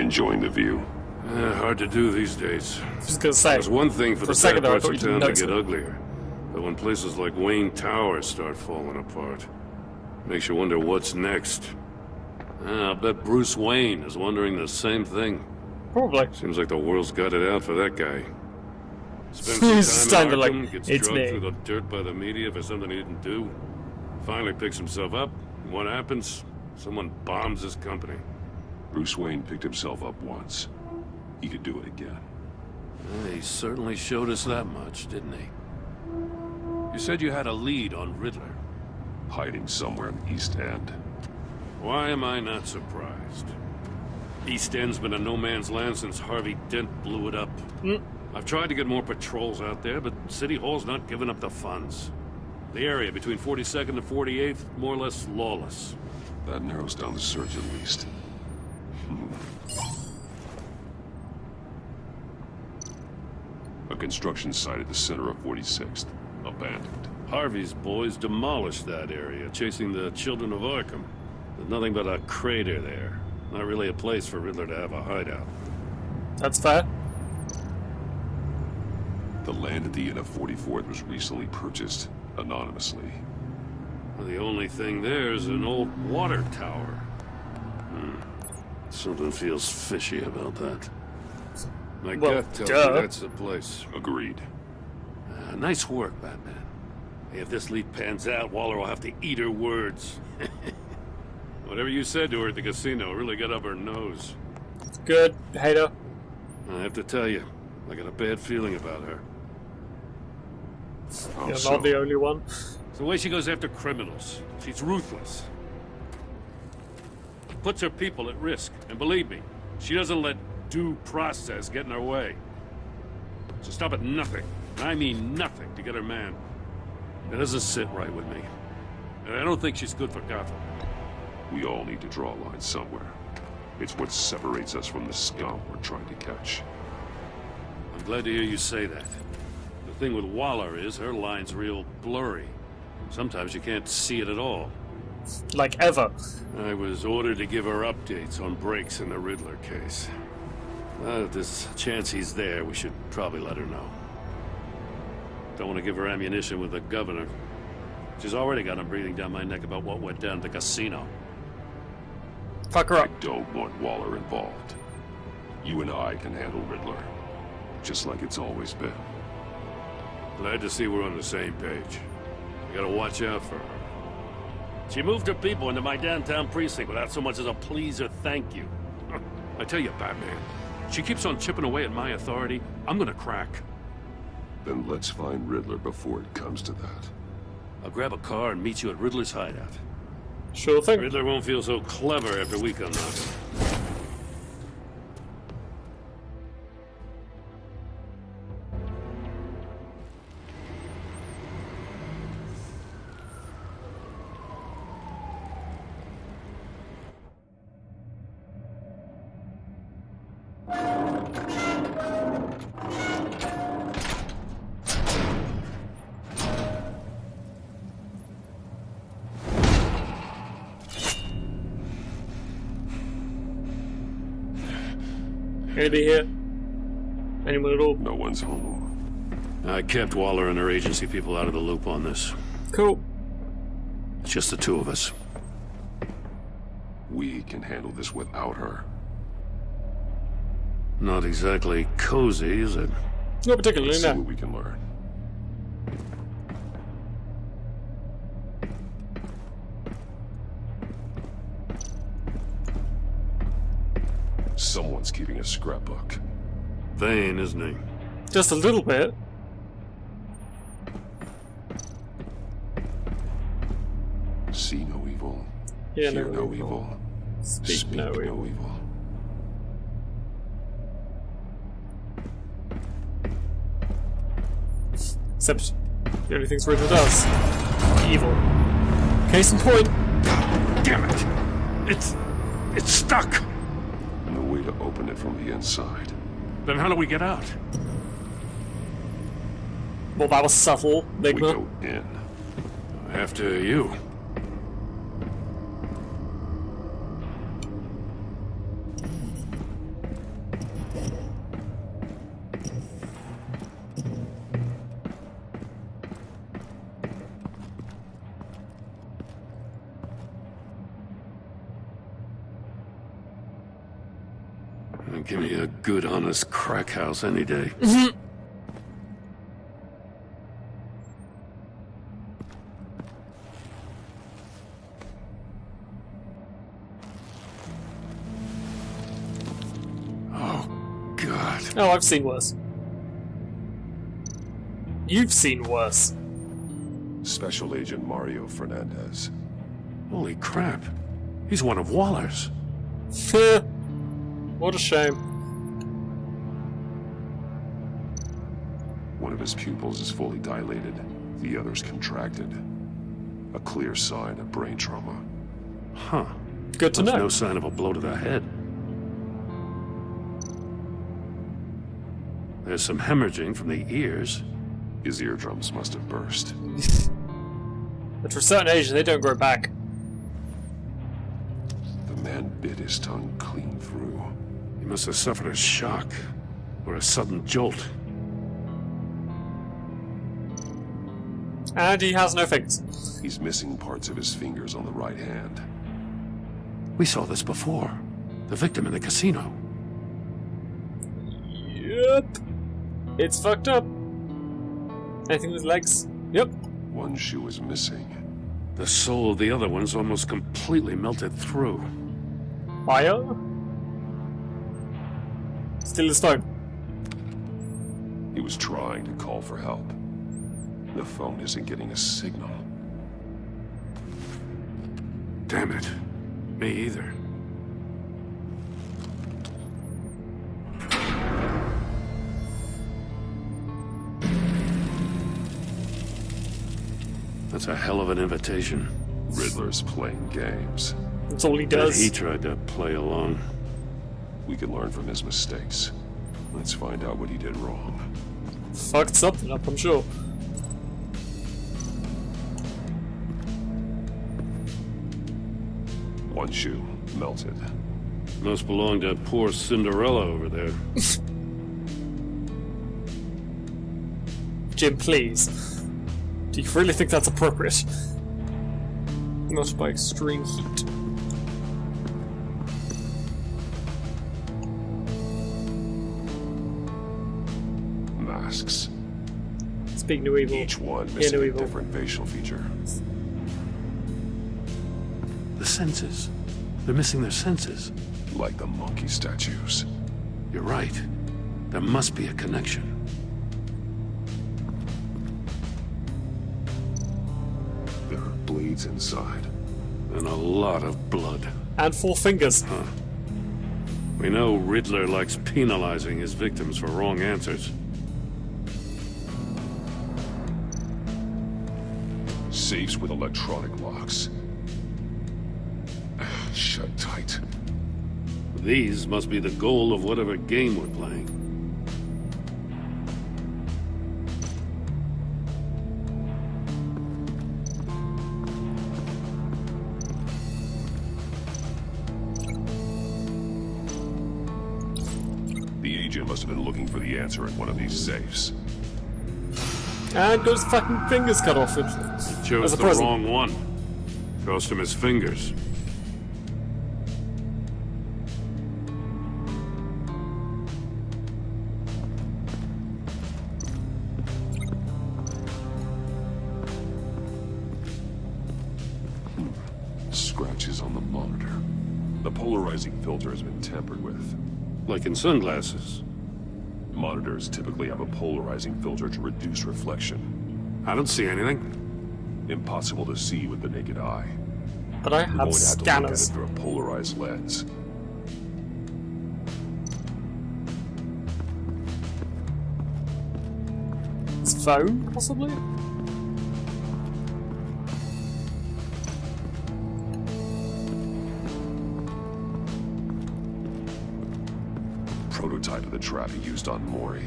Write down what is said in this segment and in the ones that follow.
Enjoying the view? Hard to do these days. I was gonna say. It's one thing for the second bad there, I parts thought of you didn't town to notice get it. uglier. But when places like Wayne Tower start falling apart, makes you wonder what's next. I'll bet Bruce Wayne is wondering the same thing. Probably. Seems like the world's got it out for that guy. Spends He's some time in standing Arkham, like, gets "It's drugged me." through the dirt by the media for something he didn't do. Finally picks himself up. And what happens? Someone bombs his company. Bruce Wayne picked himself up once. He could do it again. He certainly showed us that much, didn't he? You said you had a lead on Riddler. Hiding somewhere in the East End. Why am I not surprised? East End's been a no-man's land since Harvey Dent blew it up. I've tried to get more patrols out there, but City Hall's not giving up the funds. The area between 42nd and 48th, more or less lawless. That narrows down the search at least. A construction site at the center of 46th. Abandoned. Harvey's boys demolished that area, chasing the children of Arkham. There's nothing but a crater there. Not really a place for Riddler to have a hideout. That's fair. The land at the end of 44th was recently purchased anonymously. The only thing there is an old water tower. Something feels fishy about that. My Well, gut tells duh. me that's the place. Agreed. Nice work, Batman. Hey, if this lead pans out, Waller will have to eat her words. Whatever you said to her at the casino really got up her nose. Good. Hater. I have to tell you, I got a bad feeling about her. How You're so? not the only one. It's the way she goes after criminals. She's ruthless. Puts her people at risk. And believe me, she doesn't let due process get in her way. So stop at nothing, and I mean nothing, to get her man. That doesn't sit right with me. And I don't think she's good for Gotham. We all need to draw a line somewhere. It's what separates us from the scum we're trying to catch. I'm glad to hear you say that. The thing with Waller is her line's real blurry. Sometimes you can't see it at all. Like ever. I was ordered to give her updates on breaks in the Riddler case. If there's a chance he's there, we should probably let her know. Don't want to give her ammunition with the governor. She's already got him breathing down my neck about what went down at the casino. Fuck her I up. don't want Waller involved. You and I can handle Riddler. Just like it's always been. Glad to see we're on the same page. I gotta watch out for her. She moved her people into my downtown precinct without so much as a please or thank you. I tell you, Batman, she keeps on chipping away at my authority. I'm gonna crack. Then let's find Riddler before it comes to that. I'll grab a car and meet you at Riddler's hideout. Sure thing. Riddler won't feel so clever after we come knocking. Anybody here? Anyone at all? No one's home. I kept Waller and her agency people out of the loop on this. Cool. It's just the two of us. We can handle this without her. Not exactly cozy, is it? Not particularly, Let's see no. what we can learn. Someone's keeping a scrapbook. Bane, isn't he? Just a little bit. See no evil. Yeah, Hear no no evil. Speak no evil. evil. Except the only things Riddler does. Evil. Case in point. Damn it! It's stuck! No way to open it from the inside. Then how do we get out? Well, that was subtle, We Enigma. go in. After you. Give me a good, honest crack house any day. Oh, God. Oh, I've seen worse. You've seen worse. Special Agent Mario Fernandez. Holy crap. He's one of Waller's. What a shame. One of his pupils is fully dilated, the other's contracted. A clear sign of brain trauma. Huh. Good to There's know. no sign of a blow to the head. There's some hemorrhaging from the ears. His eardrums must have burst. But for a certain age, they don't grow back. The man bit his tongue clean through. He must have suffered a shock or a sudden jolt. And he has no fingers. He's missing parts of his fingers on the right hand. We saw this before. The victim in the casino. Yep. It's fucked up. Anything with legs? Yep. One shoe is missing. The soul of the other one's almost completely melted through. Fire? Still a stone. He was trying to call for help. The phone isn't getting a signal. Damn it. Me either. That's a hell of an invitation. Riddler's playing games. That's all he But does. he tried to play along. We can learn from his mistakes. Let's find out what he did wrong. Fucked something up, I'm sure. One shoe melted. Must belong to poor Cinderella over there. Jim, please. Do you really think that's appropriate? Not by extreme heat. Masks. Speak no evil. Each one Hear missing no a evil. different facial feature. The senses. They're missing their senses. Like the monkey statues. You're right. There must be a connection. There are bleeds inside. And a lot of blood. And 4 fingers. We know Riddler likes penalizing his victims for wrong answers. Safes with electronic locks. Shut tight. These must be the goal of whatever game we're playing. The agent must have been looking for the answer in one of these safes. And got his fucking fingers cut off. Chose As a the present. wrong one. Cost him his fingers. Scratches on the monitor. The polarizing filter has been tampered with. Like in sunglasses. Monitors typically have a polarizing filter to reduce reflection. I don't see anything. Impossible to see with the naked eye. But I You're have going to have to look at it scanners. through a polarized lens. His phone, possibly? Prototype of the trap he used on Mori.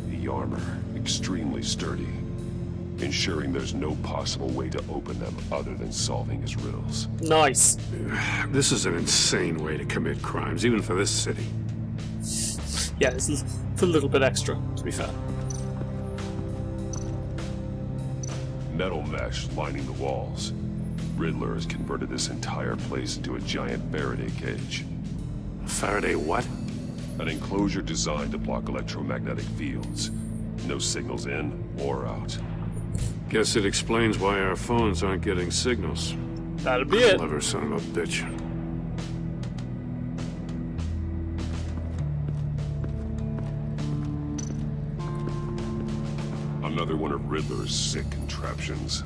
The armor, extremely sturdy, ensuring there's no possible way to open them other than solving his riddles. Nice. This is an insane way to commit crimes, even for this city. Yeah, it's a little bit extra, to be fair. Metal mesh lining the walls. Riddler has converted this entire place into a giant Faraday cage. Faraday what? An enclosure designed to block electromagnetic fields. No signals in or out. Guess it explains why our phones aren't getting signals. That'll be it. Clever son of a bitch. Another one of Riddler's sick contraptions.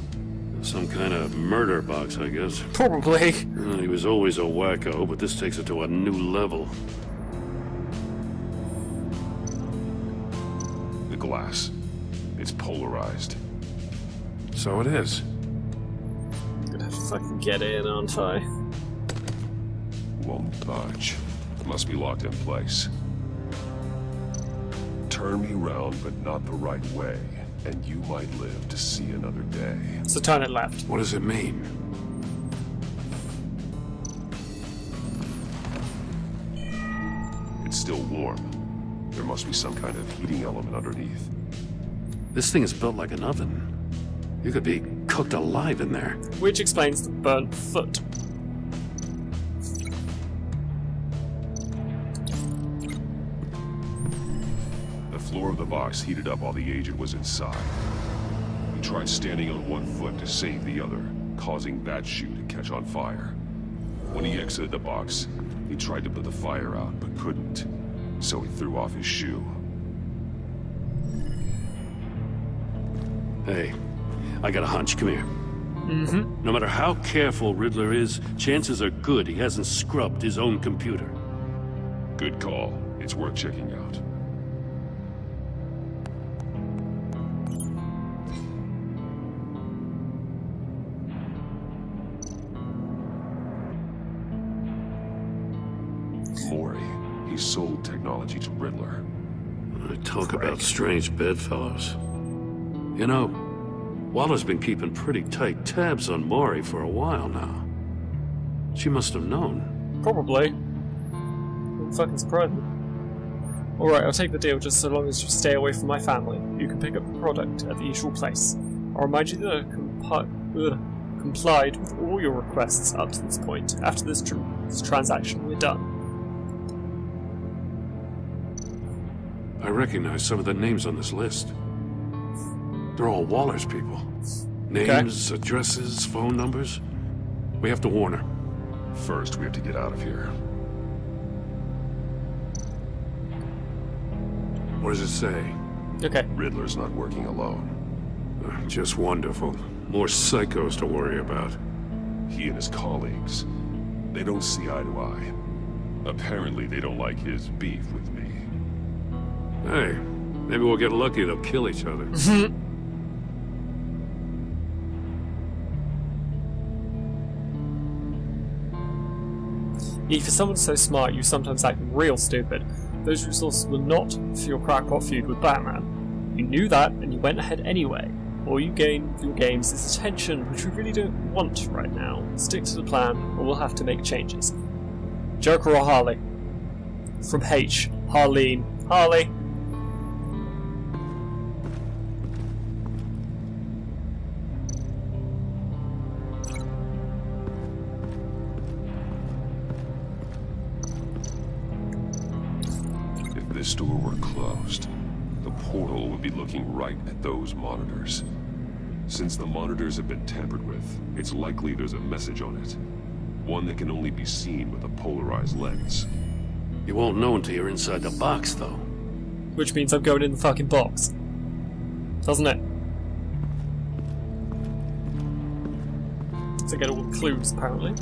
Some kind of murder box, I guess. Probably. He was always a wacko, but this takes it to a new level. The glass. It's polarized. So it is. I'm gonna have to fucking get in, aren't I? Won't budge. Must be locked in place. Turn me round, but not the right way, and you might live to see another day. So turn it left. What does it mean? It's still warm. There must be some kind of heating element underneath. This thing is built like an oven. You could be cooked alive in there. Which explains the burnt foot. The floor of the box heated up while the agent was inside. He tried standing on one foot to save the other, causing that shoe to catch on fire. When he exited the box, he tried to put the fire out, but couldn't. So he threw off his shoe. Hey, I got a hunch. Come here. Mm-hmm. No matter how careful Riddler is, chances are good he hasn't scrubbed his own computer. Good call. It's worth checking out. Mori. He sold technology to Riddler. Talk about strange bedfellows. You know, Waller's been keeping pretty tight tabs on Maury for a while now. She must have known. Probably. Wouldn't fucking surprise me. Alright, I'll take the deal just so long as you stay away from my family. You can pick up the product at the usual place. I'll remind you that I complied with all your requests up to this point. After this transaction, we're done. I recognize some of the names on this list. They're all Waller's people. Names, addresses, phone numbers. We have to warn her. First, we have to get out of here. What does it say? Okay. Riddler's not working alone. Just wonderful. More psychos to worry about. He and his colleagues, they don't see eye to eye. Apparently, they don't like his beef with me. Hey, maybe we'll get lucky. They'll kill each other. For someone so smart, you sometimes act real stupid. Those resources were not for your crackpot feud with Batman. You knew that, and you went ahead anyway. All you gain with your games is attention, which we really don't want right now. Stick to the plan, or we'll have to make changes. Joker or Harley? From H. Harleen. Harley. If this door were closed, the portal would be looking right at those monitors. Since the monitors have been tampered with, it's likely there's a message on it. One that can only be seen with a polarized lens. You won't know until you're inside the box, though. Which means I'm going in the fucking box. Doesn't it? To get all the clues, apparently.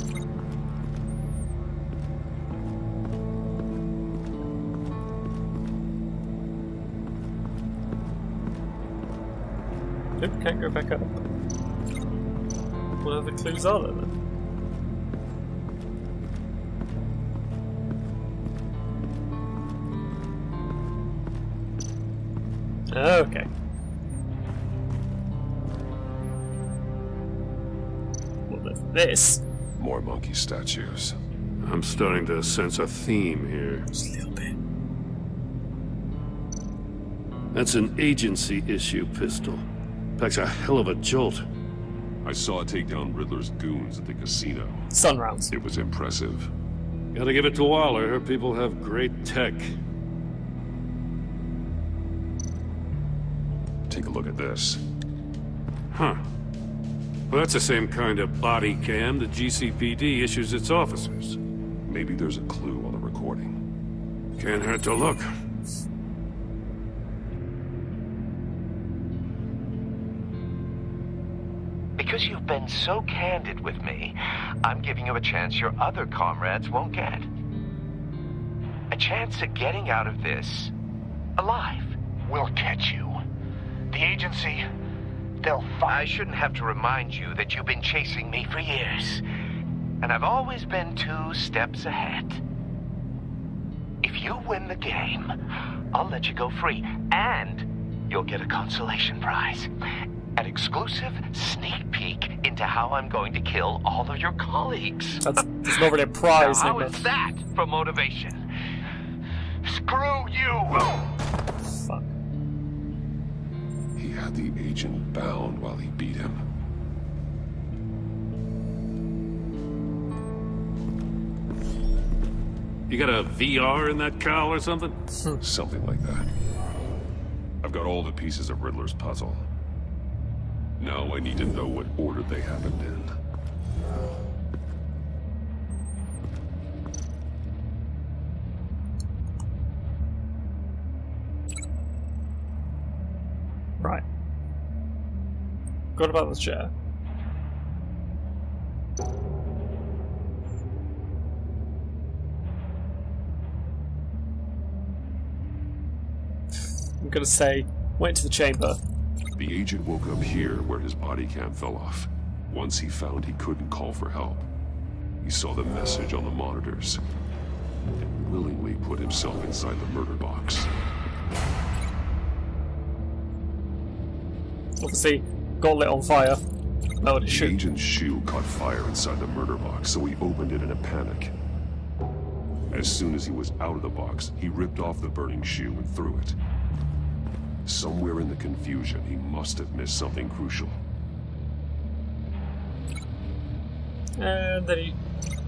Nope, can't go back up. What other clues are there then? Okay. Well, there's this. More monkey statues. I'm starting to sense a theme here. Just a little bit. That's an agency issue pistol. Packs a hell of a jolt. I saw it take down Riddler's goons at the casino. Sun rounds. It was impressive. Gotta give it to Waller. Her people have great tech. Take a look at this. Huh. Well, that's the same kind of body cam the GCPD issues its officers. Maybe there's a clue on the recording. Can't hurt to look. Because you've been so candid with me, I'm giving you a chance your other comrades won't get. A chance at getting out of this alive. We'll catch you. The agency, they'll I shouldn't have to remind you that you've been chasing me for years. And I've always been 2 steps ahead. If you win the game, I'll let you go free. And you'll get a consolation prize. An exclusive sneak peek into how I'm going to kill all of your colleagues. There's not really a prize, Now, how Nicholas. is that for motivation? screw you! Fuck. He had the agent bound while he beat him. You got a VR in that cowl or something? Something like that. I've got all the pieces of Riddler's puzzle. Now I need to know what order they happened in. Right. Forgot about this chair. I'm gonna say, went to the chamber. The agent woke up here where his body cam fell off. Once he found he couldn't call for help, he saw the message on the monitors and willingly put himself inside the murder box. Obviously, got lit on fire. No, it The should. agent's shoe caught fire inside the murder box, so he opened it in a panic. As soon as he was out of the box, he ripped off the burning shoe and threw it. Somewhere in the confusion, he must have missed something crucial. And then he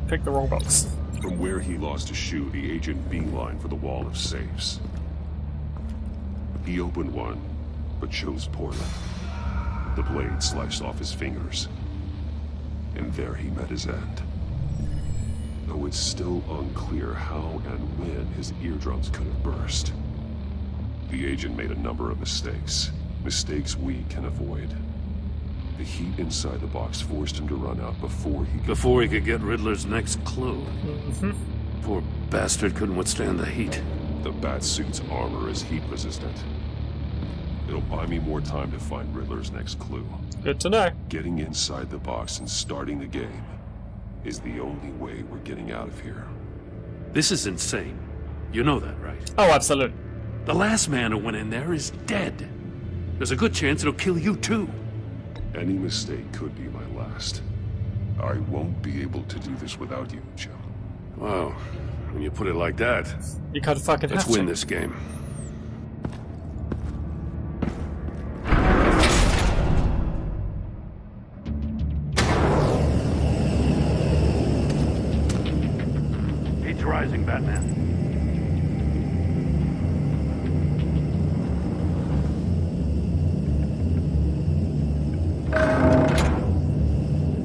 picked the wrong box. From where he lost a shoe, the agent beelined for the wall of safes. He opened one, but chose poorly. The blade sliced off his fingers, and there he met his end. Though it's still unclear how and when his eardrums could have burst. The agent made a number of mistakes. Mistakes we can avoid. The heat inside the box forced him to run out before he could get Riddler's next clue. Poor bastard couldn't withstand the heat. The Batsuit's armor is heat resistant. It'll buy me more time to find Riddler's next clue. Good to know. Getting inside the box and starting the game is the only way we're getting out of here. This is insane. You know that, right? Oh, absolutely. The last man who went in there is dead. There's a good chance it'll kill you too. Any mistake could be my last. I won't be able to do this without you, Jim. Wow. When you put it like that, You kind of fucking let's have to. win this game. Heat's rising, Batman.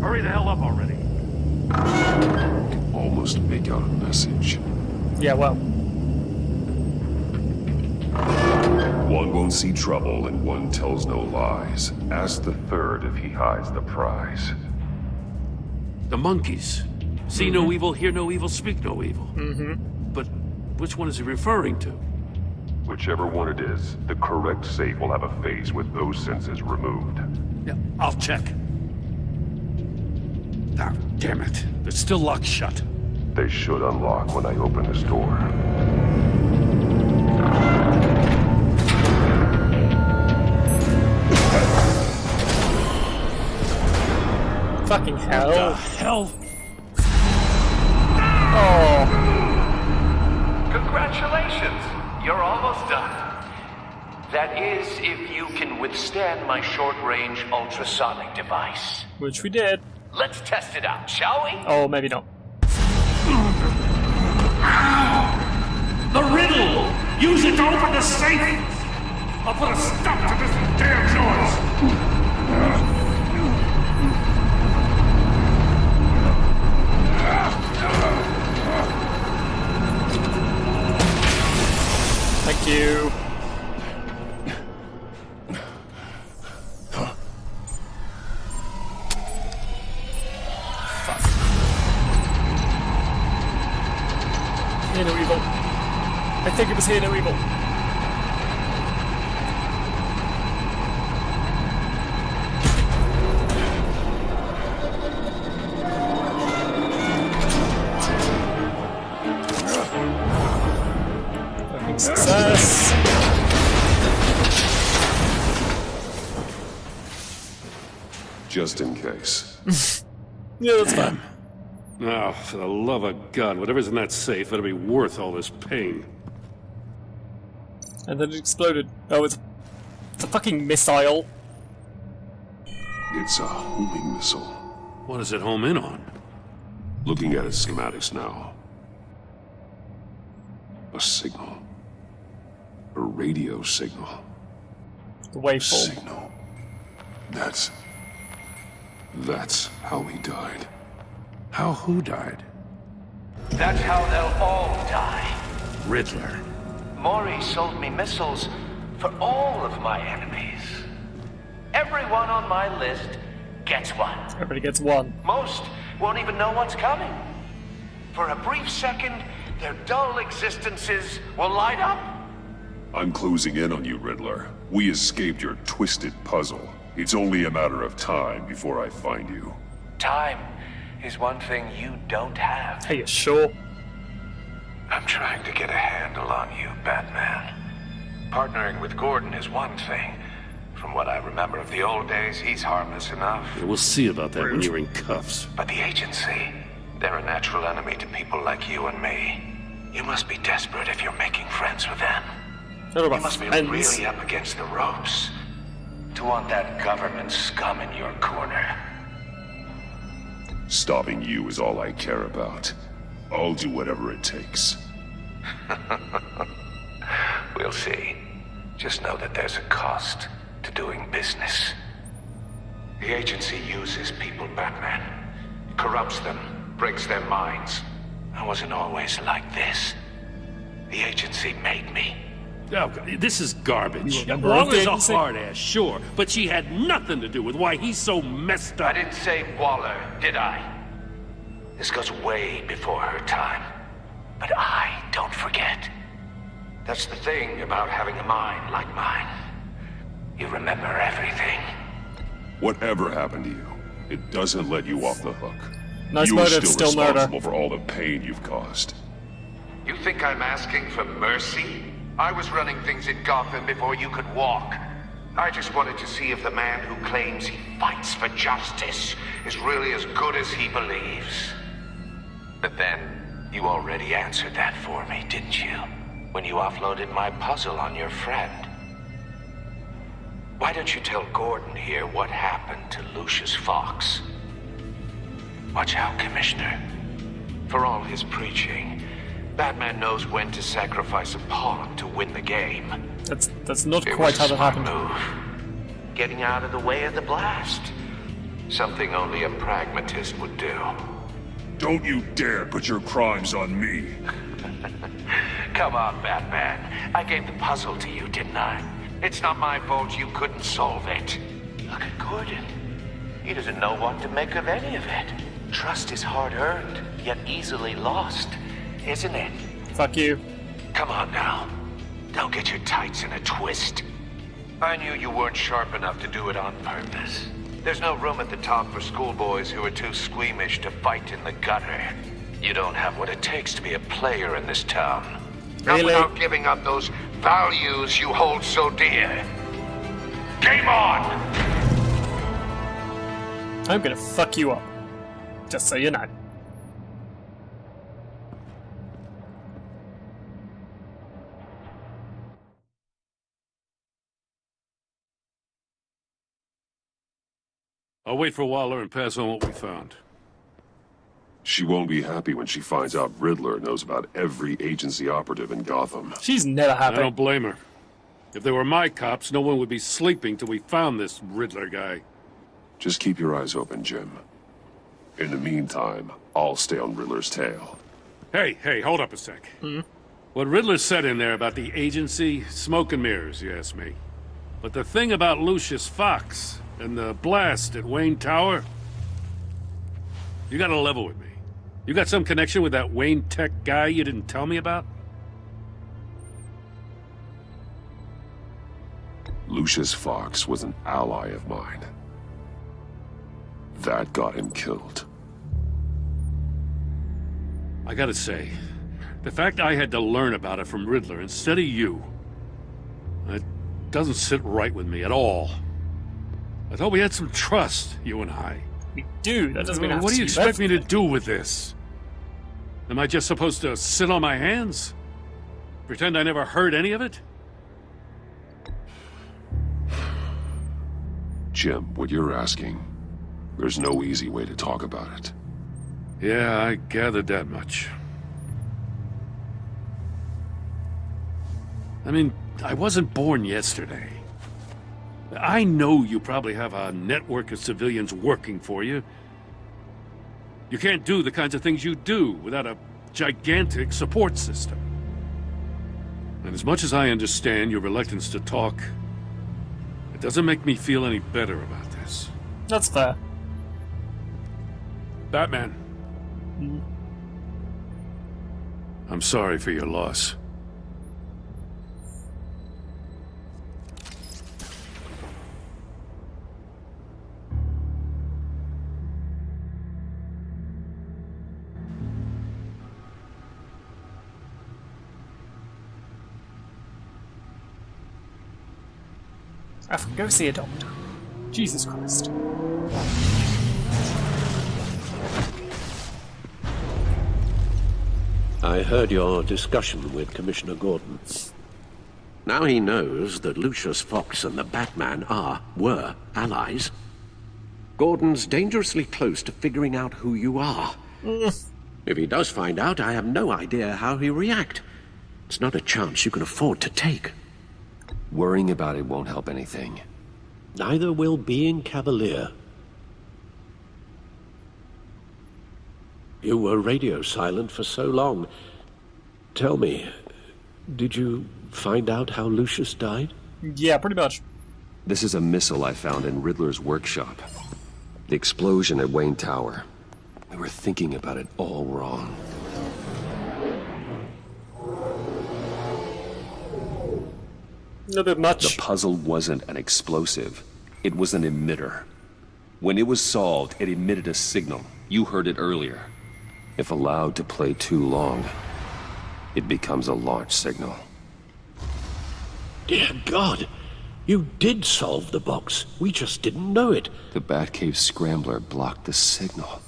Hurry the hell up already. Almost make out a message. Yeah, well. One won't see trouble and one tells no lies. Ask the third if he hides the prize. The monkeys. See no evil, hear no evil, speak no evil. But which one is he referring to? Whichever one it is, the correct safe will have a phase with those senses removed. Yeah, I'll check. Ah, damn it. It's still locked shut. They should unlock when I open this door. Fucking The hell. hell? Oh. Congratulations! You're almost done. That is, if you can withstand my short-range ultrasonic device. Which we did. Let's test it out, shall we? Oh, maybe not. The riddle! Use it to open the safe! I'll put a stop to this damn think it was here, no evil. Fucking success. Just in case. Yeah, that's fine. Oh, for the love of God, whatever's in that safe better be worth all this pain. And then it exploded. Oh, it's a fucking missile. It's a homing missile. What does it home in on? Looking at its schematics now. A signal. A radio signal. The waveform. Signal. That's how he died. How who died? That's how they'll all die. Riddler. Maury sold me missiles for all of my enemies. Everyone on my list gets one. Everybody gets one. Most won't even know what's coming. For a brief second, their dull existences will light up. I'm closing in on you, Riddler. We escaped your twisted puzzle. It's only a matter of time before I find you. Time is one thing you don't have. Are you sure? I'm trying to get a handle on you, Batman. Partnering with Gordon is one thing. From what I remember of the old days, he's harmless enough. Yeah, we'll see about that when you're in cuffs. But the agency, they're a natural enemy to people like you and me. You must be desperate if you're making friends with them. Not about You must be friends. really up against the ropes to want that government scum in your corner. Stopping you is all I care about. I'll do whatever it takes. We'll see. Just know that there's a cost to doing business. The agency uses people, Batman. Corrupts them, breaks their minds. I wasn't always like this. The agency made me. Oh, this is garbage. member of Wong the is a agency? hard ass, sure, but she had nothing to do with why he's so messed I up. didn't say Waller, did I? This goes way before her time. But I don't forget. That's the thing about having a mind like mine. You remember everything. Whatever happened to you, it doesn't let you off the hook. Nice You're motive, still still murder. responsible for all the pain you've caused. You think I'm asking for mercy? I was running things in Gotham before you could walk. I just wanted to see if the man who claims he fights for justice is really as good as he believes. But then, you already answered that for me, didn't you? When you offloaded my puzzle on your friend. Why don't you tell Gordon here what happened to Lucius Fox? Watch out, Commissioner. For all his preaching, Batman knows when to sacrifice a pawn to win the game. That's not It quite was how a that smart happened. move. Getting out of the way of the blast. Something only a pragmatist would do. Don't you dare put your crimes on me. Come on, Batman. I gave the puzzle to you, didn't I? It's not my fault you couldn't solve it. Look at Gordon. He doesn't know what to make of any of it. Trust is hard-earned, yet easily lost, isn't it? Fuck you. Come on now. Don't get your tights in a twist. I knew you weren't sharp enough to do it on purpose. There's no room at the top for schoolboys who are too squeamish to fight in the gutter. You don't have what it takes to be a player in this town. Not Really? without giving up those values you hold so dear. Game on! I'm gonna fuck you up. Just so you know. I'll wait for Waller and pass on what we found. She won't be happy when she finds out Riddler knows about every agency operative in Gotham. She's never I happy. don't blame her. If they were my cops, no one would be sleeping till we found this Riddler guy. Just keep your eyes open, Jim. In the meantime, I'll stay on Riddler's tail. Hey, hold up a sec. What Riddler said in there about the agency, smoke and mirrors, you ask me. But the thing about Lucius Fox and the blast at Wayne Tower, you gotta level with me. You got some connection with that Wayne Tech guy you didn't tell me about? Lucius Fox was an ally of mine. That got him killed. I gotta say, the fact I had to learn about it from Riddler instead of you, it doesn't sit right with me at all. I thought we had some trust, you and I. We do. That doesn't mean I have What to do you do expect me to everything. do with this? Am I just supposed to sit on my hands? Pretend I never heard any of it? Jim, what you're asking, there's no easy way to talk about it. Yeah, I gathered that much. I mean, I wasn't born yesterday. I know you probably have a network of civilians working for you. You can't do the kinds of things you do without a gigantic support system. And as much as I understand your reluctance to talk, it doesn't make me feel any better about this. That's fair. Batman. I'm sorry for your loss. I have to go see a doctor. Jesus Christ. I heard your discussion with Commissioner Gordon. Now he knows that Lucius Fox and the Batman were allies. Gordon's dangerously close to figuring out who you are. If he does find out, I have no idea how he'll react. It's not a chance you can afford to take. Worrying about it won't help anything. Neither will being cavalier. You were radio silent for so long. Tell me, did you find out how Lucius died? Yeah, pretty much. This is a missile I found in Riddler's workshop. The explosion at Wayne Tower. We were thinking about it all wrong. A little bit much. The puzzle wasn't an explosive. It was an emitter. When it was solved, it emitted a signal. You heard it earlier. If allowed to play too long, it becomes a launch signal. Dear God, you did solve the box. We just didn't know it. The Batcave scrambler blocked the signal.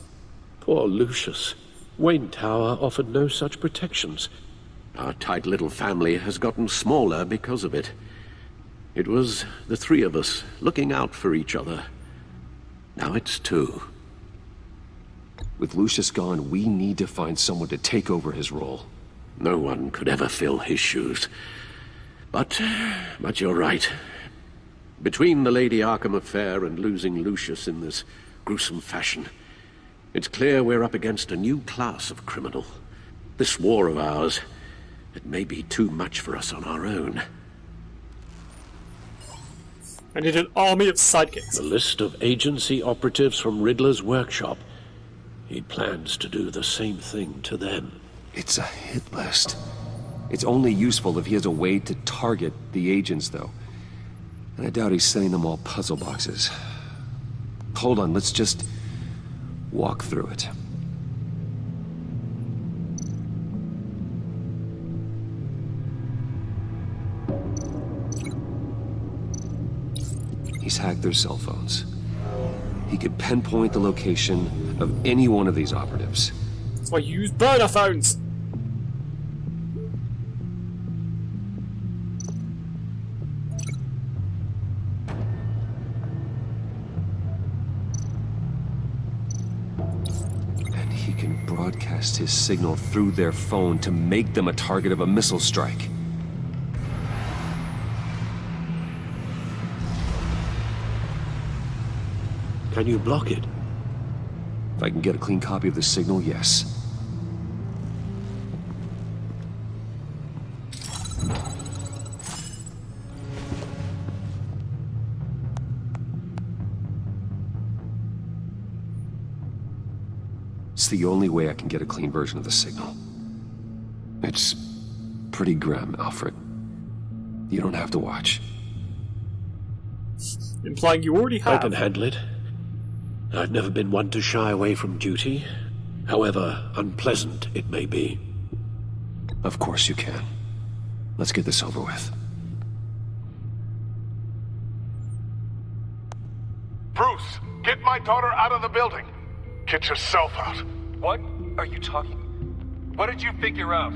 Poor Lucius. Wayne Tower offered no such protections. Our tight little family has gotten smaller because of it. It was the three of us looking out for each other. Now it's two. With Lucius gone, we need to find someone to take over his role. No one could ever fill his shoes. But you're right. Between the Lady Arkham affair and losing Lucius in this gruesome fashion, it's clear we're up against a new class of criminal. This war of ours, it may be too much for us on our own. I need an army of sidekicks. The list of agency operatives from Riddler's workshop. He plans to do the same thing to them. It's a hit list. It's only useful if he has a way to target the agents, though. And I doubt he's sending them all puzzle boxes. Hold on, let's just walk through it. He's hacked their cell phones. He could pinpoint the location of any one of these operatives. That's why you use burner phones. And he can broadcast his signal through their phone to make them a target of a missile strike. Can you block it? If I can get a clean copy of the signal, yes. It's the only way I can get a clean version of the signal. It's pretty grim, Alfred. You don't have to watch. implying you already have. I can handle it. I've never been one to shy away from duty, however unpleasant it may be. Of course you can. Let's get this over with. Bruce, get my daughter out of the building. Get yourself out. What are you talking? What did you figure out?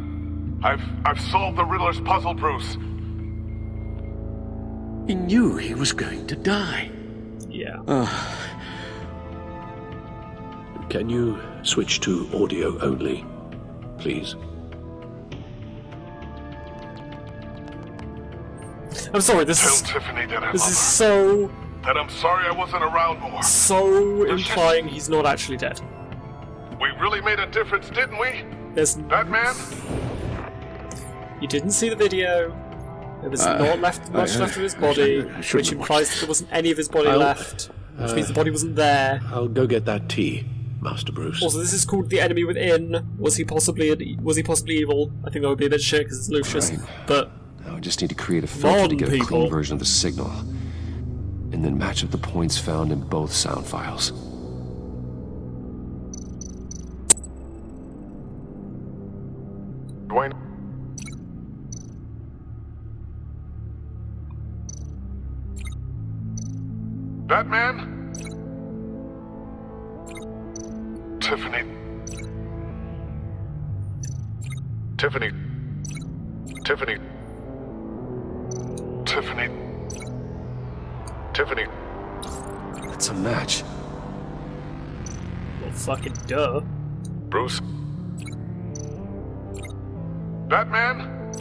I've solved the Riddler's puzzle, Bruce. He knew he was going to die. Yeah. Can you switch to audio only, please? I'm sorry, Tell this Tiffany that I is love her. so That I'm sorry I wasn't around more. implying he's not actually dead. We really made a difference, didn't we? There's That man? You didn't see the video. There was not left much left of his body, which implies that there wasn't any of his body left, which means the body wasn't there. I'll go get that tea, Master Bruce. Also, this is called The Enemy Within. Was he possibly evil? I think that would be a bit shit because it's Lucius. Right. But Now I just need to create a filter to get a people. clean version of the signal, and then match up the points found in both sound files. Dwayne. That man? Tiffany. Tiffany. Tiffany. Tiffany. Tiffany. It's a match. well, fucking duh. Bruce? That man?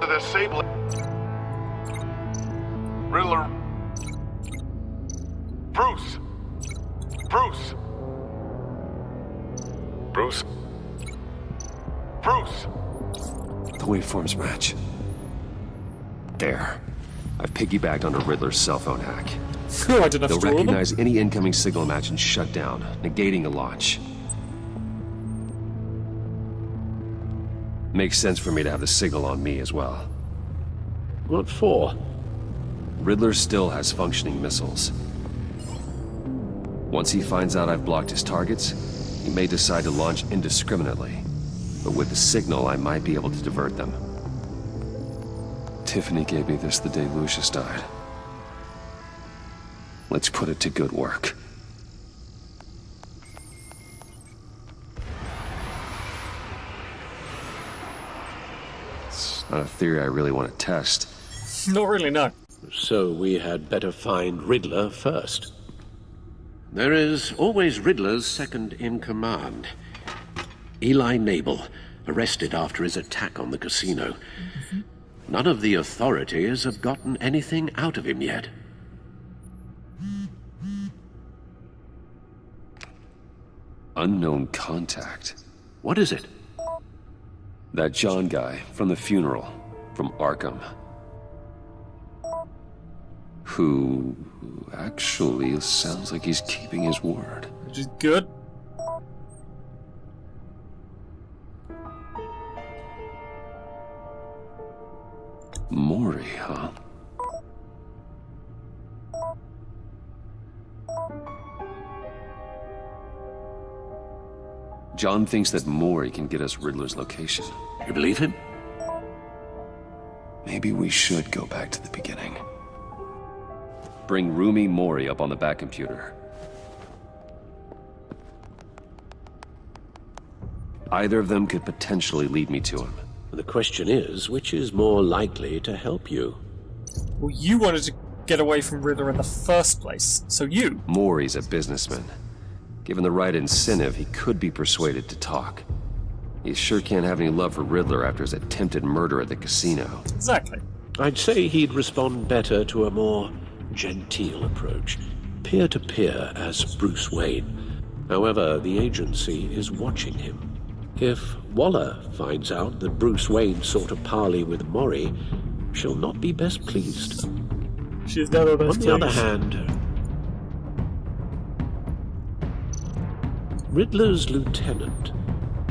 The disabling Riddler. Bruce! Bruce! Bruce? Bruce! The waveforms match. There. I've piggybacked on a Riddler's cell phone hack. Oh, I didn't have They'll to do all of them. recognize any incoming signal match and shut down, negating a launch. Makes sense for me to have the signal on me as well. What for? Riddler still has functioning missiles. Once he finds out I've blocked his targets, he may decide to launch indiscriminately. But with the signal, I might be able to divert them. Tiffany gave me this the day Lucius died. Let's put it to good work. It's not a theory I really want to test. Not really, no. So we had better find Riddler first. There is always Riddler's second in command. Eli Nabel, arrested after his attack on the casino. None of the authorities have gotten anything out of him yet. Unknown contact. What is it? That John guy from the funeral, from Arkham. Who actually sounds like he's keeping his word. Which is good. Maury, huh? John thinks that Maury can get us Riddler's location. You believe him? Maybe we should go back to the beginning. Bring Roomy Maury up on the back computer. Either of them could potentially lead me to him. The question is, which is more likely to help you? Well, you wanted to get away from Riddler in the first place, so you. Maury's a businessman. Given the right incentive, he could be persuaded to talk. He sure can't have any love for Riddler after his attempted murder at the casino. Exactly. I'd say he'd respond better to a more genteel approach. Peer-to-peer as Bruce Wayne. However, the agency is watching him. If Waller finds out that Bruce Wayne sought a parley with Maury, she'll not be best pleased. She's never best On the other pleased. hand, Riddler's lieutenant.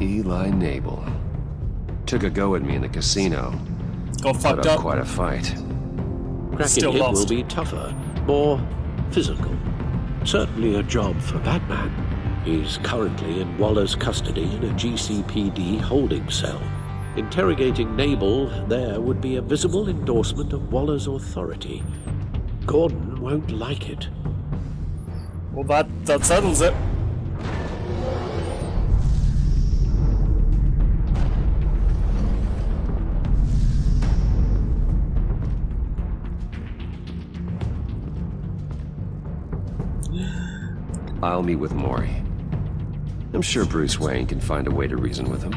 Eli Nabel. Took a go at me in the casino. Got Put fucked up up. quite a fight. Cracking Still it lost. will be tougher, more physical. Certainly a job for Batman. He's currently in Waller's custody in a GCPD holding cell. Interrogating Nabel there would be a visible endorsement of Waller's authority. Gordon won't like it. Well, that settles it. I'll meet with Maury. I'm sure Bruce Wayne can find a way to reason with him.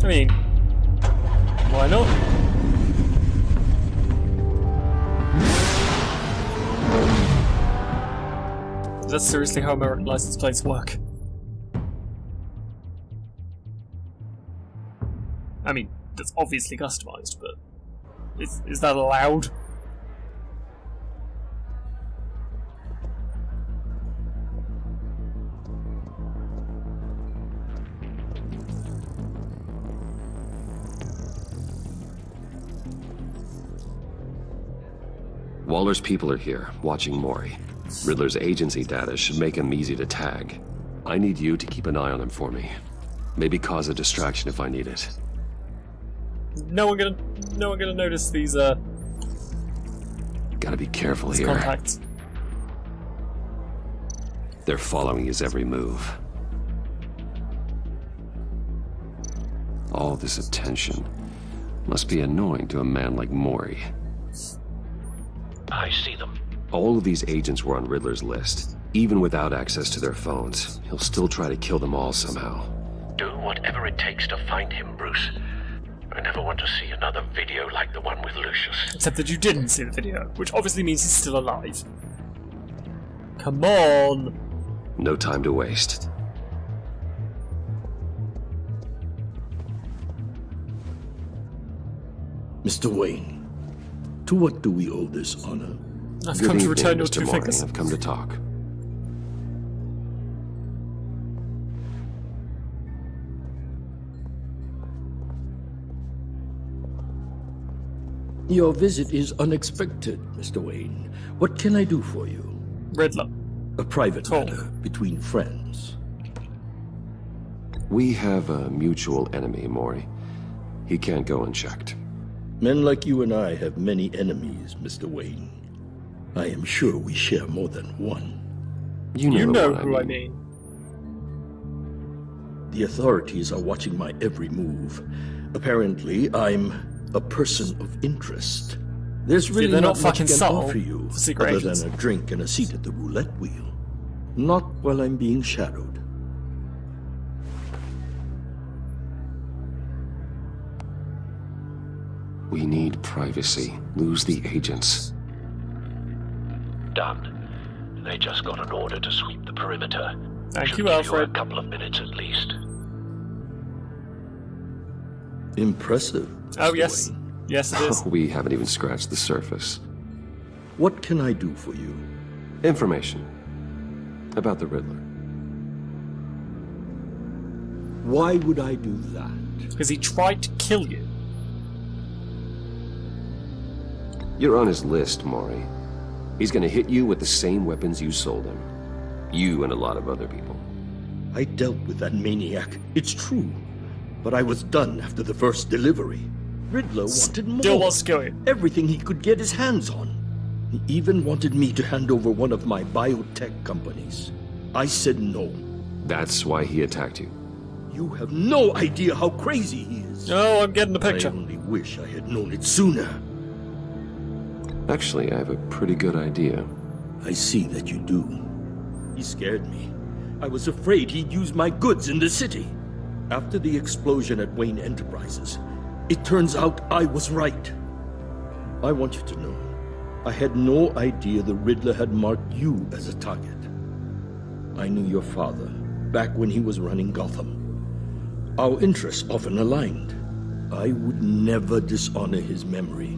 I mean, why not? That's seriously how American license plates work. I mean, that's obviously customized, but is that allowed? Waller's people are here, watching Maury. Riddler's agency data should make him easy to tag. I need you to keep an eye on him for me. Maybe cause a distraction if I need it. No one gonna notice these Gotta be careful here. contacts. They're following his every move. All this attention must be annoying to a man like Maury. I see them. All of these agents were on Riddler's list. Even without access to their phones, he'll still try to kill them all somehow. Do whatever it takes to find him, Bruce. I never want to see another video like the one with Lucius. Except that you didn't see the video, which obviously means he's still alive. Come on! No time to waste. Mr. Wayne, to what do we owe this honor? I've Good come to evening, return your Mr. two Maury. fingers. I've come to talk. Your visit is unexpected, Mr. Wayne. What can I do for you? Riddler. A private Talk. matter between friends. We have a mutual enemy, Maury. He can't go unchecked. Men like you and I have many enemies, Mr. Wayne. I am sure we share more than one. You the know one who I mean. The authorities are watching my every move. Apparently, I'm a person of interest. There's really they're not not much I fucking can subtle offer you for secret other agents. than a drink and a seat at the roulette wheel. Not while I'm being shadowed. We need privacy. Lose the agents. Done. They just got an order to sweep the perimeter. Thank Should you, give Alfred. a couple of minutes at least. Impressive. Oh, Mr. yes. Wayne. Yes, it is. We haven't even scratched the surface. What can I do for you? Information about the Riddler. Why would I do that? Because he tried to kill you. You're on his list, Maury. He's gonna hit you with the same weapons you sold him. You and a lot of other people. I dealt with that maniac. It's true. But I was done after the first delivery. Riddler wanted more. Still wants to kill you. Everything he could get his hands on. He even wanted me to hand over one of my biotech companies. I said no. That's why he attacked you. You have no idea how crazy he is. Oh, I'm getting the I picture. only wish I had known it sooner. Actually, I have a pretty good idea. I see that you do. He scared me. I was afraid he'd use my goods in the city. After the explosion at Wayne Enterprises, it turns out I was right. I want you to know, I had no idea the Riddler had marked you as a target. I knew your father back when he was running Gotham. Our interests often aligned. I would never dishonor his memory.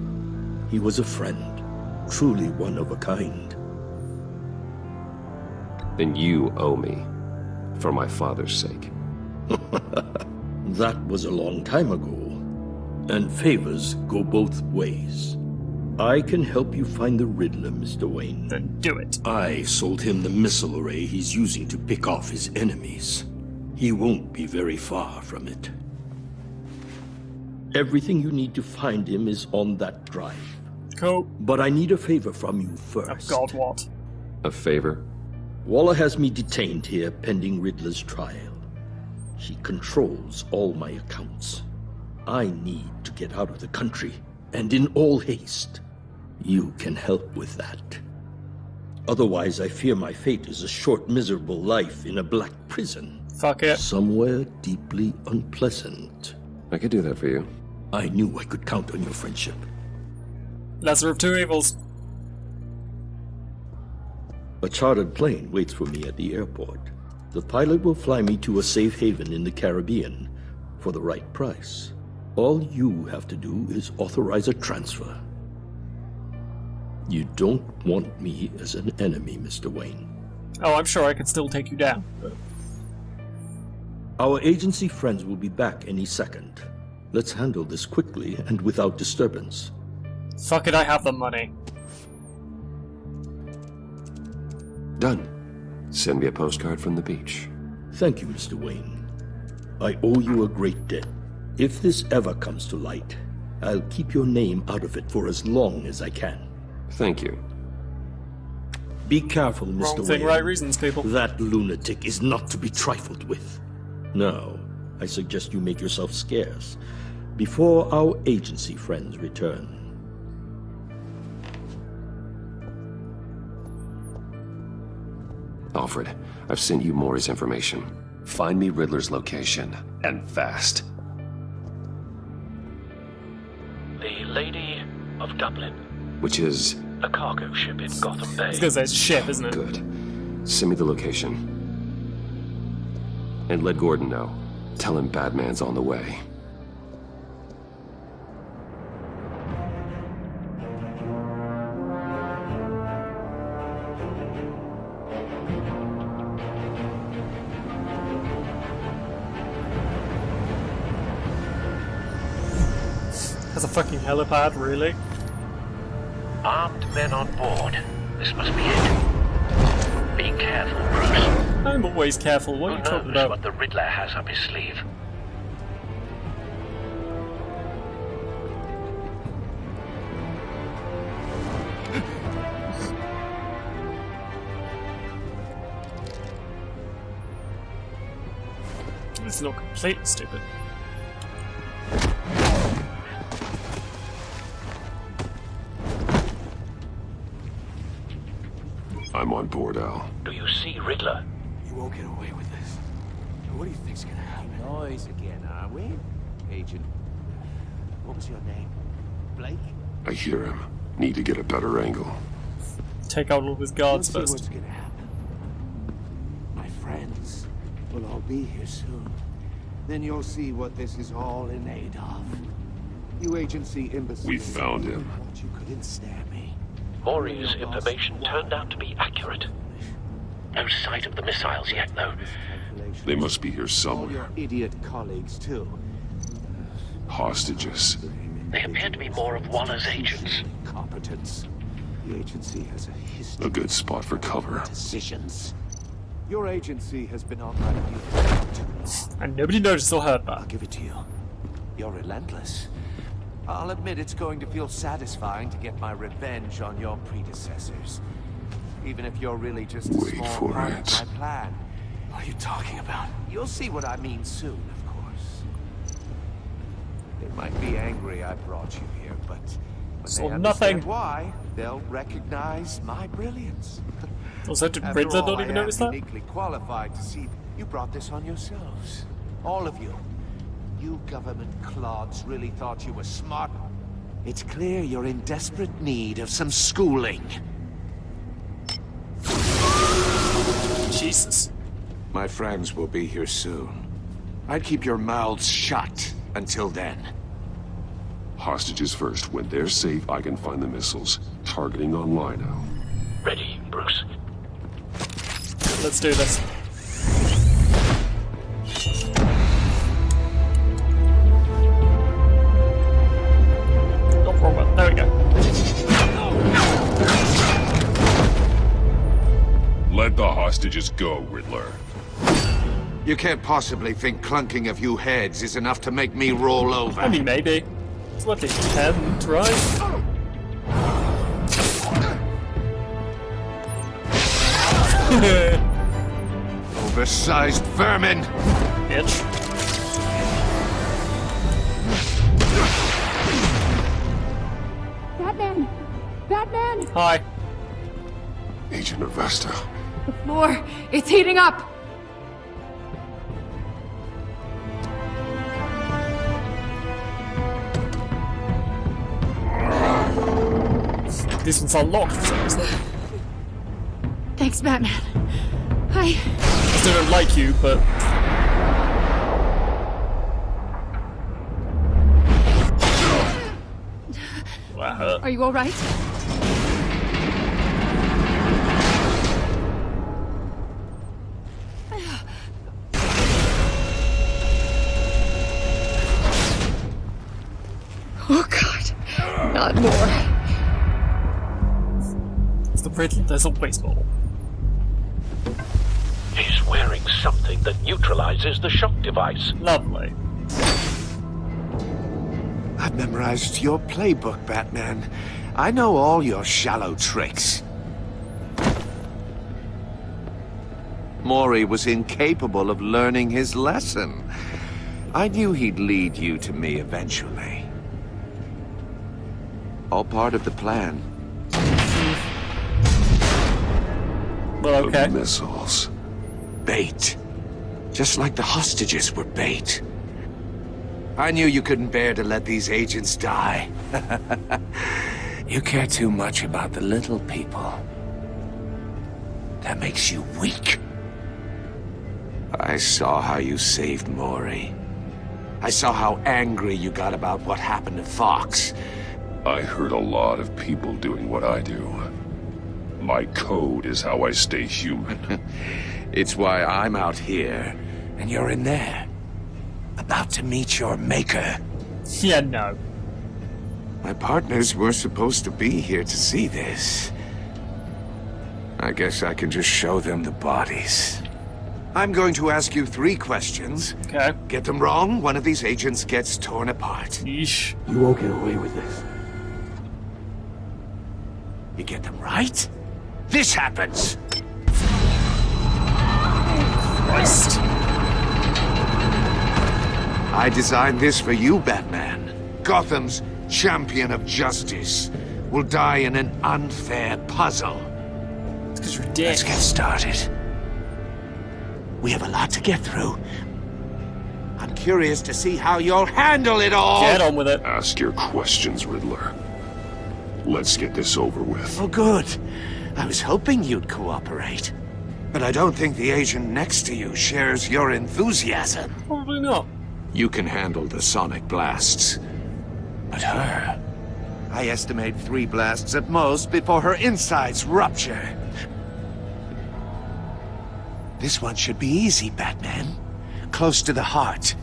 He was a friend, truly one of a kind. Then you owe me, for my father's sake. That was a long time ago. And favors go both ways. I can help you find the Riddler, Mr. Wayne. Then do it. I sold him the missile array he's using to pick off his enemies. He won't be very far from it. Everything you need to find him is on that drive. Cool. But I need a favor from you Oh first. god, what? A favor? Waller has me detained here pending Riddler's trial. She controls all my accounts. I need to get out of the country, and in all haste. You can help with that. Otherwise, I fear my fate is a short, miserable life in a black prison. Fuck it. Somewhere deeply unpleasant. I could do that for you. I knew I could count on your friendship. Lesser of two evils. A chartered plane waits for me at the airport. The pilot will fly me to a safe haven in the Caribbean for the right price. All you have to do is authorize a transfer. You don't want me as an enemy, Mr. Wayne. Oh, I'm sure I can still take you down. But... Our agency friends will be back any second. Let's handle this quickly and without disturbance. fuck it, I have the money. Done. Send me a postcard from the beach. Thank you, Mr. Wayne. I owe you a great debt. If this ever comes to light, I'll keep your name out of it for as long as I can. Thank you. Be careful, Mr. Wrong thing, Wayne. right reasons, people. That lunatic is not to be trifled with. Now, I suggest you make yourself scarce before our agency friends return. Alfred, I've sent you Maury's information. Find me Riddler's location, and fast. The Lady of Dublin. Which is... A cargo ship in Gotham Bay. I was gonna say it's a ship, isn't it? good. Send me the location. And let Gordon know. Tell him Batman's on the way. Has a fucking helipad, really? Armed men on board. This must be it. Be careful, Bruce. I'm always careful. What are you Who talking knows about? what the Riddler has up his sleeve? It's not completely stupid. I'm on board, Al. Do you see Riddler? You won't get away with this. What do you think's gonna happen? Noise again, are we? Agent. What was your name? Blake? I hear him. Need to get a better angle. Take out all of his guards You'll see first. what's gonna happen. My friends will all be here soon. Then you'll see what this is all in aid of. You agency imbeciles. We found him. Thought you could ensnare me. Maury's information turned out to be accurate. No sight of the missiles yet, though. They must be here All somewhere. your idiot colleagues, too. Hostages. They appear to be more of Waller's agents. Incompetence. The agency has a history A good spot for cover. of decisions. Your agency has been on my duty for too long. And nobody noticed or heard I'll that. give it to you. You're relentless. I'll admit it's going to feel satisfying to get my revenge on your predecessors. Even if you're really just a Wait small for part it. of my plan. What are you talking about? You'll see what I mean soon, of course. They might be angry I brought you here, but when Saw they understand nothing. why, they'll recognize my brilliance. Also, did After Riddler all, not I even am notice that? uniquely qualified to see you brought this on yourselves. All of you. You government clods really thought you were smart. It's clear you're in desperate need of some schooling. Jesus. My friends will be here soon. I'd keep your mouths shut until then. Hostages first. When they're safe, I can find the missiles. Targeting on Lino. Ready, Bruce? Let's do this. Let the hostages go, Riddler. You can't possibly think clunking a few heads is enough to make me roll over. I mean, maybe. It's worth a attempt, right? Oversized vermin! Bitch. Batman! Batman! Hi. Agent Avesta. The floor, it's heating up! This one's unlocked for some reason. Thanks, Batman. I still don't like you, but... That hurt. Are you alright? Oh god. Not more. It's the Riddler, there's always more. He's wearing something that neutralizes the shock device. Lovely. I've memorized your playbook, Batman. I know all your shallow tricks. Mori was incapable of learning his lesson. I knew he'd lead you to me eventually. All part of the plan. Well, okay. The missiles. Bait. Just like the hostages were bait. I knew you couldn't bear to let these agents die. You care too much about the little people. That makes you weak. I saw how you saved Mori. I saw how angry you got about what happened to Fox. I heard a lot of people doing what I do. My code is how I stay human. It's why I'm out here, and you're in there. About to meet your maker. Yeah, no. My partners were supposed to be here to see this. I guess I can just show them the bodies. I'm going to ask you 3 questions. Okay. Get them wrong, one of these agents gets torn apart. Yeesh. You won't get away with this. You get them right, this happens. Christ. I designed this for you, Batman. Gotham's champion of justice will die in an unfair puzzle. It's because you're dead. Let's get started. We have a lot to get through. I'm curious to see how you'll handle it all. Get on with it. Ask your questions, Riddler. Let's get this over with. Oh, good. I was hoping you'd cooperate. But I don't think the agent next to you shares your enthusiasm. Probably not. You can handle the sonic blasts. But her... I estimate 3 blasts at most before her insides rupture. This one should be easy, Batman. Close to the heart.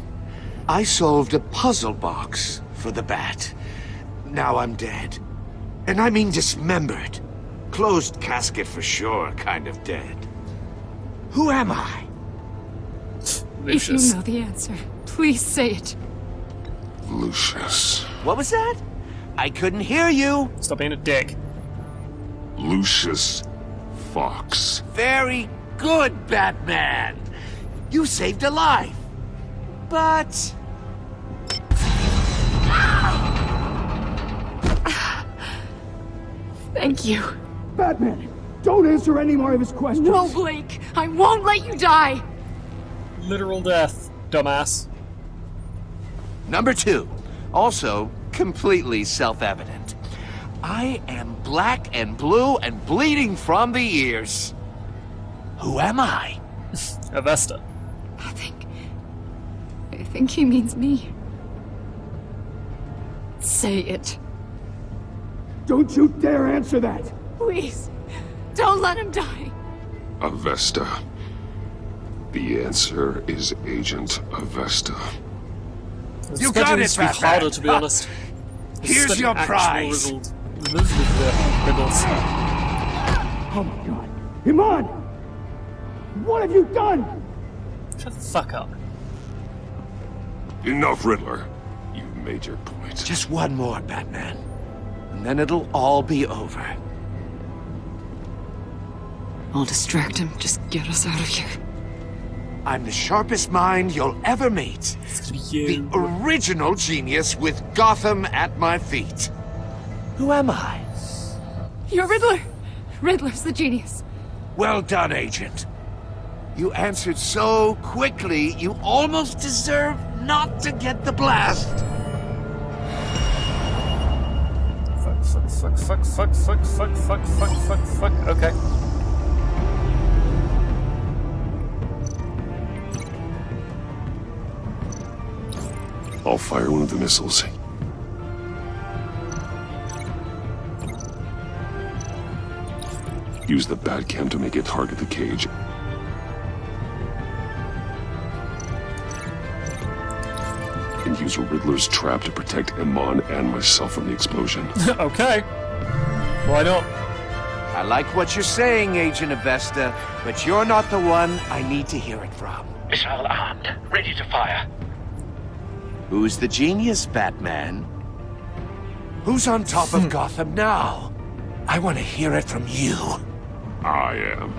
I solved a puzzle box for the Bat. Now I'm dead. And I mean dismembered. Closed casket for sure, kind of dead. Who am I? Lucius. If you know the answer, please say it. Lucius. What was that? I couldn't hear you. Stop being a dick. Lucius Fox. Very good, Batman. You saved a life. But... Thank you. Batman, don't answer any more of his questions. No, Blake! I won't let you die! Literal death, dumbass. Number 2. Also, completely self-evident. I am black and blue and bleeding from the ears. Who am I? Avesta. I think he means me. Say it. Don't you dare answer that! Please, don't let him die. Avesta. The answer is Agent Avesta. I You was got expecting it, this to be Batman. harder, to be honest. Here's your prize. Riddles. Oh my god. Iman! What have you done? Shut the fuck up. Enough, Riddler. You've made your point. Just one more, Batman. And then it'll all be over. I'll distract him. Just get us out of here. I'm the sharpest mind you'll ever meet. It's gonna be you. The original genius with Gotham at my feet. Who am I? You're Riddler. Riddler's the genius. Well done, Agent. You answered so quickly, you almost deserve not to get the blast. Fuck. Okay. I'll fire one of the missiles. Use the Batcam to make it target the cage. And use Riddler's trap to protect Iman and myself from the explosion. Okay. Why not? I like what you're saying, Agent Avesta, but you're not the one I need to hear it from. Missile armed, ready to fire. Who's the genius, Batman? Who's on top of Gotham now? I want to hear it from you. I am.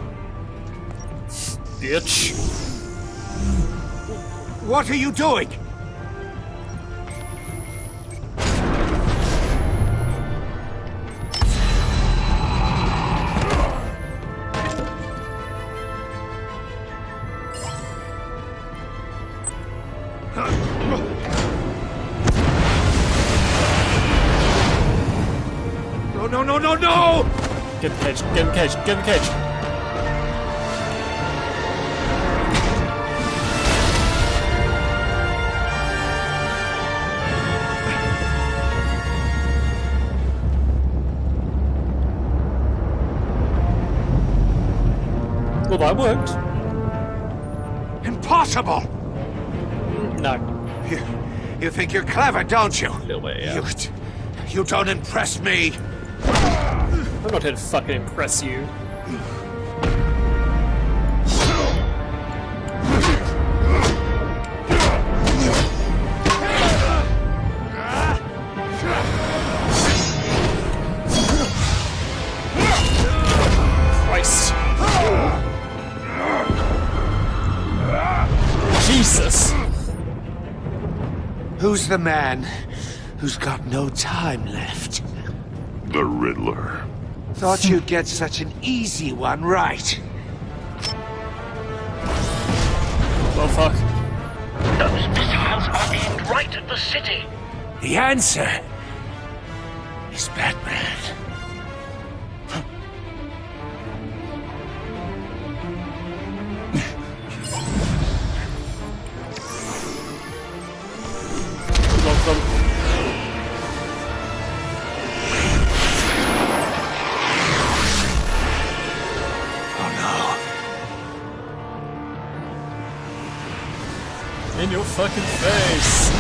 Bitch. What are you doing? No! Get the cage, get the cage, get the cage. Well, that worked. Impossible! No. You think you're clever, don't you? A little bit, yeah. You don't impress me. I'm not here to fucking impress you. Christ. Jesus. Who's the man who's got no time left? The Riddler. Thought you'd get such an easy one right. Well, fuck. Those missiles are aimed right at the city. The answer is Batman. In your fucking face.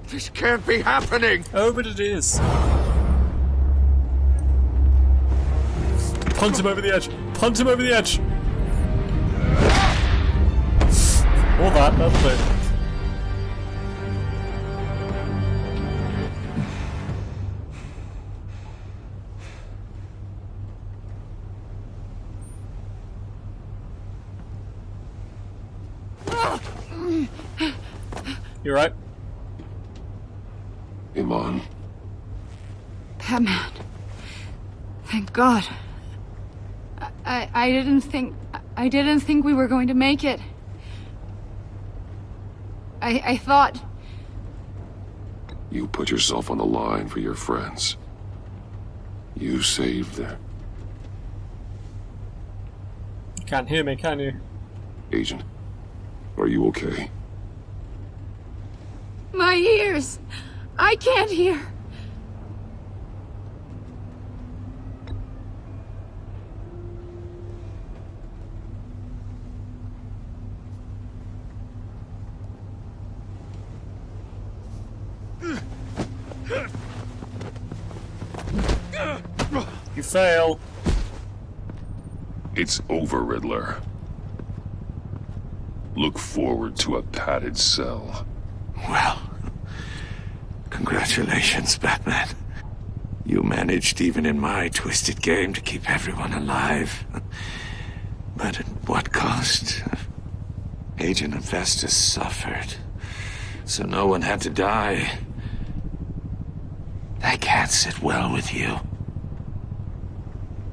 This can't be happening! Oh, but it is. Punt him over the edge. Punt him over the edge. All that'll do. You right? Iman. Batman. Thank God. I didn't think we were going to make it. I thought... You put yourself on the line for your friends. You saved them. You can't hear me, can you? Agent, are you okay? My ears! I can't hear! fail. It's over, Riddler. Look forward to a padded cell. Well, congratulations, Batman. You managed, even in my twisted game, to keep everyone alive. But at what cost? Agent Augustus suffered, so no one had to die. That can't sit well with you.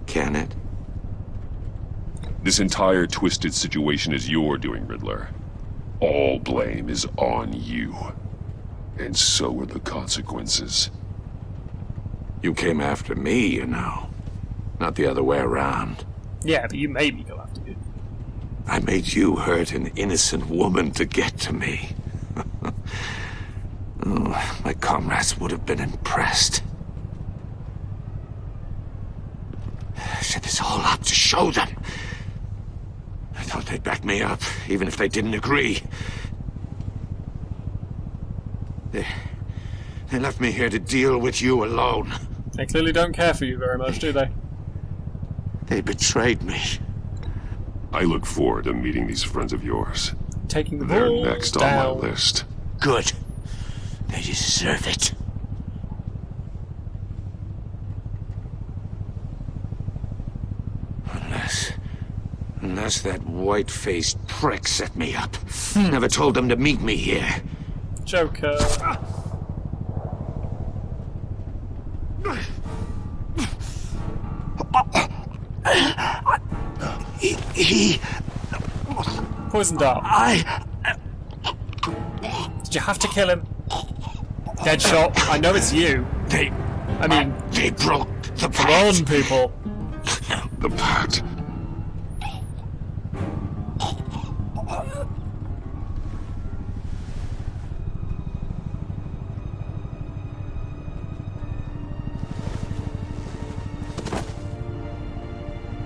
Can it? This entire twisted situation is your doing, Riddler. All blame is on you. And so are the consequences. You came after me, you know. Not the other way around. Yeah, but you made me go after you. I made you hurt an innocent woman to get to me. Oh, my comrades would have been impressed. I set this all up to show them. I thought they'd back me up, even if they didn't agree. They left me here to deal with you alone. They clearly don't care for you very much, do they? They betrayed me. I look forward to meeting these friends of yours. Taking the They're ball next down. on my list. Good. They deserve it. Unless that white-faced prick set me up. Never told them to meet me here. Joker. He... Poison dart. Did you have to kill him? Deadshot, I know it's you. They broke the Come on, people. The pact.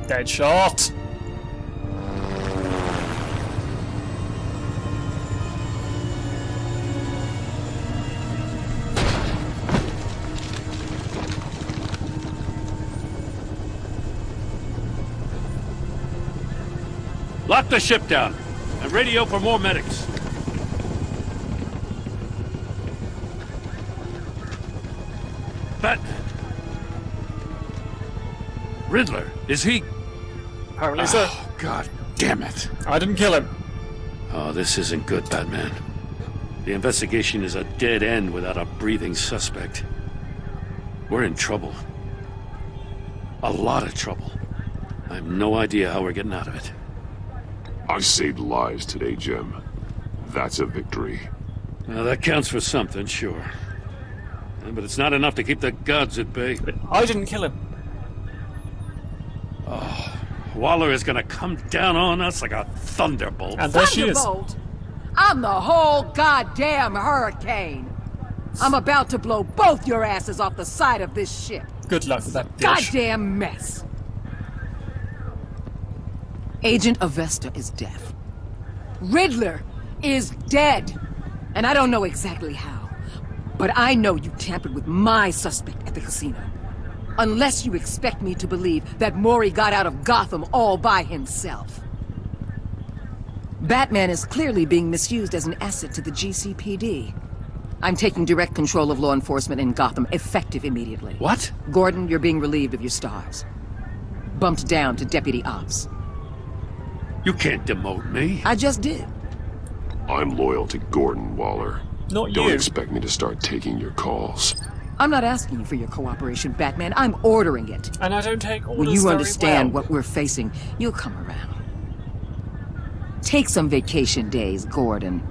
Deadshot. Lock the ship down and radio for more medics. Batman. Riddler, is he? Apparently so. God damn it. I didn't kill him. Oh, this isn't good, Batman. The investigation is a dead end without a breathing suspect. We're in trouble. A lot of trouble. I have no idea how we're getting out of it. I saved lives today, Jim. That's a victory. Well, that counts for something, sure. But it's not enough to keep the gods at bay. But I didn't kill him. Waller is gonna come down on us like a thunderbolt. And there she is. Thunderbolt? I'm the whole goddamn hurricane. I'm about to blow both your asses off the side of this ship. Good luck with that bitch. Goddamn mess. Agent Avesta is deaf. Riddler is dead. And I don't know exactly how. But I know you tampered with my suspect at the casino. Unless you expect me to believe that Maury got out of Gotham all by himself. Batman is clearly being misused as an asset to the GCPD. I'm taking direct control of law enforcement in Gotham, effective immediately. What? Gordon, you're being relieved of your stars. Bumped down to Deputy Ops. You can't demote me. I just did. I'm loyal to Gordon, Waller. Not Don't you. expect me to start taking your calls. I'm not asking you for your cooperation, Batman. I'm ordering it. And I don't take orders When you very understand well. what we're facing, you'll come around. Take some vacation days, Gordon.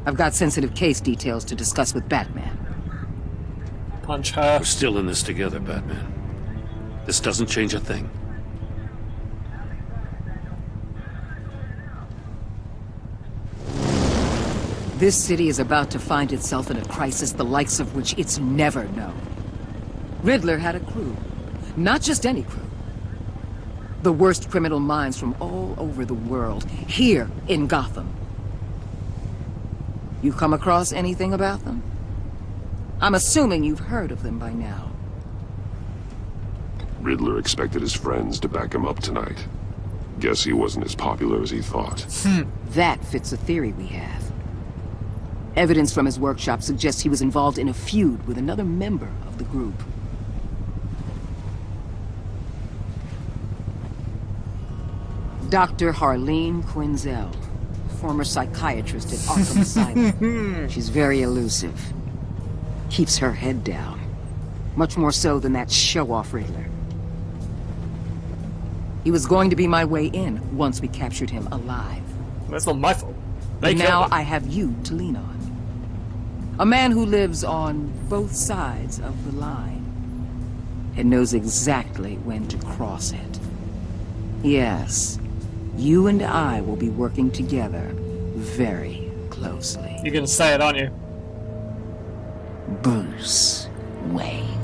I've got sensitive case details to discuss with Batman. Punch her. We're still in this together, Batman. This doesn't change a thing. This city is about to find itself in a crisis the likes of which it's never known. Riddler had a crew. Not just any crew. The worst criminal minds from all over the world, here in Gotham. You come across anything about them? I'm assuming you've heard of them by now. Riddler expected his friends to back him up tonight. Guess he wasn't as popular as he thought. That fits a theory we have. Evidence from his workshop suggests he was involved in a feud with another member of the group. Dr. Harleen Quinzel, former psychiatrist at Arkham Asylum. She's very elusive. Keeps her head down. Much more so than that show-off Riddler. He was going to be my way in once we captured him alive. That's not my fault. But now I have you to lean on. A man who lives on both sides of the line and knows exactly when to cross it. Yes, you and I will be working together very closely. You're gonna say it, aren't you? Bruce Wayne.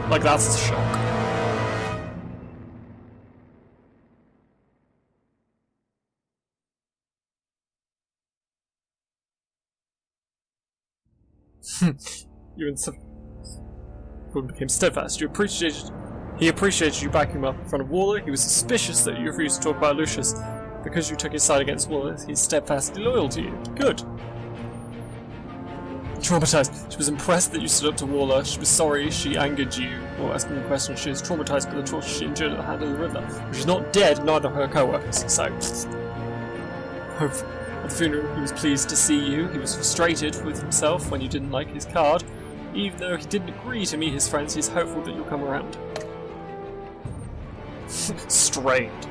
Like, that's a shock. Gordon became steadfast. He appreciated you backing him up in front of Waller. He was suspicious that you refused to talk about Lucius. Because you took his side against Waller, he's steadfastly loyal to you. Good. Traumatized. She was impressed that you stood up to Waller. She was sorry she angered you or asking you questions. She is traumatized by the torture she endured at the hand of the Riddler. She's not dead, neither are her co-workers. So, at the funeral, he was pleased to see you. He was frustrated with himself when you didn't like his card. Even though he didn't agree to meet his friends, he's hopeful that you'll come around. Strained.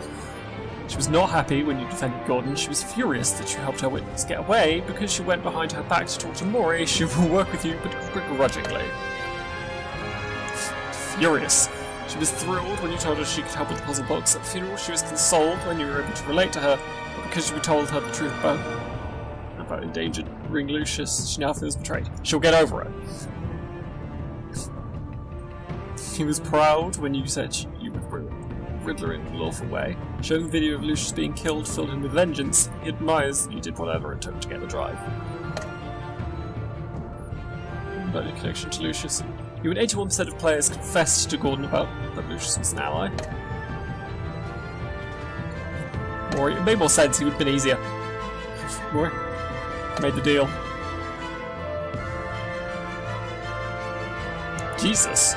She was not happy when you defended Gordon. She was furious that you helped her witness get away. Because she went behind her back to talk to Maury, she will work with you, but begrudgingly. Furious. She was thrilled when you told her she could help with the puzzle box. At the funeral, she was consoled when you were able to relate to her, but because you told her the truth about endangering Lucius, she now feels betrayed. She'll get over it. He was proud when you said you would bring Riddler in a lawful way. Showing the video of Lucius being killed filled him with vengeance. He admires that you did whatever it took to get the drive. About your connection to Lucius. You and 81% of players confessed to Gordon about that Lucius was an ally. Or it made more sense, he would have been easier. Or made the deal. Jesus.